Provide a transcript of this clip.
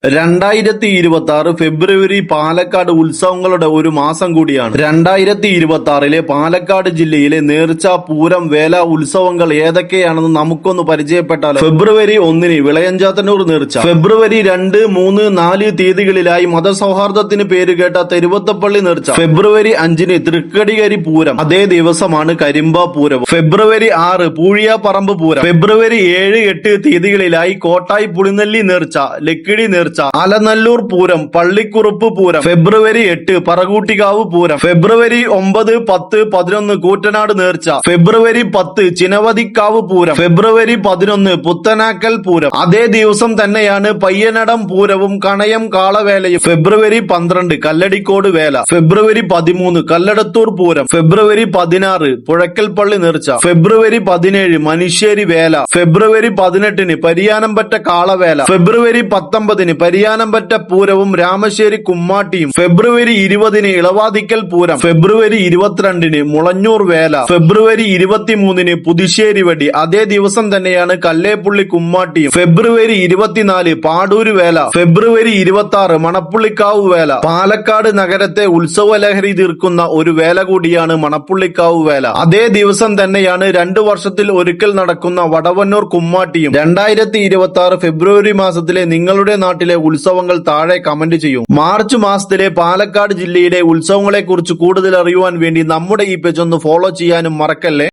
2026 ഫെബ്രുവരി പാലക്കാട് ഉത്സവങ്ങളുടെ ഒരു മാസം കൂടിയാണ്. 2026 പാലക്കാട് ജില്ലയിലെ നേർച്ച, പൂരം, വേല ഉത്സവങ്ങൾ ഏതൊക്കെയാണെന്ന് നമുക്കൊന്ന് പരിചയപ്പെട്ടാലോ. ഫെബ്രുവരി 1 വിളയഞ്ചാത്തന്നൂർ നേർച്ച. ഫെബ്രുവരി 2, 3, 4 തീയതികളിലായി മതസൗഹാർദ്ദത്തിന് പേരുകേട്ട തെരുവത്തപ്പള്ളി നേർച്ച. ഫെബ്രുവരി 5 തൃക്കടികരി പൂരം. അതേ ദിവസമാണ് കരിമ്പ പൂരം. ഫെബ്രുവരി 6 പൂഴിയാപ്പറമ്പ് പൂരം. ഫെബ്രുവരി 7, 8 തീയതികളിലായി കോട്ടായി പുളിനെല്ലി നേർച്ച, ലക്കിടി നേർച്ച, ആലനല്ലൂർ പൂരം, പള്ളിക്കുറുപ്പ് പൂരം. ഫെബ്രുവരി 8 പറകൂട്ടിക്കാവ് പൂരം. ഫെബ്രുവരി 9, 10, 11 കൂറ്റനാട് നേർച്ച. ഫെബ്രുവരി 10 ചിനവതിക്കാവ് പൂരം. ഫെബ്രുവരി 11 പുത്തനാക്കൽ പൂരം. അതേ ദിവസം തന്നെയാണ് പയ്യനടം പൂരവും കണയം കാളവേലയും. ഫെബ്രുവരി 12 കല്ലടിക്കോട് വേല. ഫെബ്രുവരി 13 കല്ലടത്തൂർ പൂരം. ഫെബ്രുവരി 16 പുഴക്കൽപ്പള്ളി നേർച്ച. ഫെബ്രുവരി 17 മനുശ്ശേരി വേല. ഫെബ്രുവരി 18 പരിയാനംപറ്റ കാളവേല. ഫെബ്രുവരി 19 പരിയാനംപറ്റ പൂരവും രാമശ്ശേരി കുമ്മാട്ടിയും. ഫെബ്രുവരി 20 ഇളവാതിക്കൽ പൂരം. ഫെബ്രുവരി 22 മുളഞ്ഞൂർ വേല. ഫെബ്രുവരി 23 പുതുശ്ശേരി വടി. അതേ ദിവസം തന്നെയാണ് കല്ലേപ്പുള്ളി കുമ്മാട്ടിയും. ഫെബ്രുവരി 24 പാടൂര് വേല. ഫെബ്രുവരി 26 മണപ്പുള്ളിക്കാവ് വേല. പാലക്കാട് നഗരത്തെ ഉത്സവ ലഹരി തീർക്കുന്ന ഒരു വേല കൂടിയാണ് മണപ്പുള്ളിക്കാവ് വേല. അതേ ദിവസം തന്നെയാണ് 2 വർഷത്തിൽ ഒരിക്കൽ നടക്കുന്ന വടവന്നൂർ കുമ്മാട്ടിയും. 2026 ഫെബ്രുവരി മാസത്തിലെ നിങ്ങളുടെ നാട്ടിലെ ഉത്സവങ്ങൾ താഴെ കമന്റ് ചെയ്യും. മാർച്ച് മാസത്തിലെ പാലക്കാട് ജില്ലയിലെ ഉത്സവങ്ങളെ കുറിച്ച് കൂടുതൽ അറിയുവാൻ വേണ്ടി നമ്മുടെ ഈ പേജ് ഒന്ന് ഫോളോ ചെയ്യാനും മറക്കല്ലേ.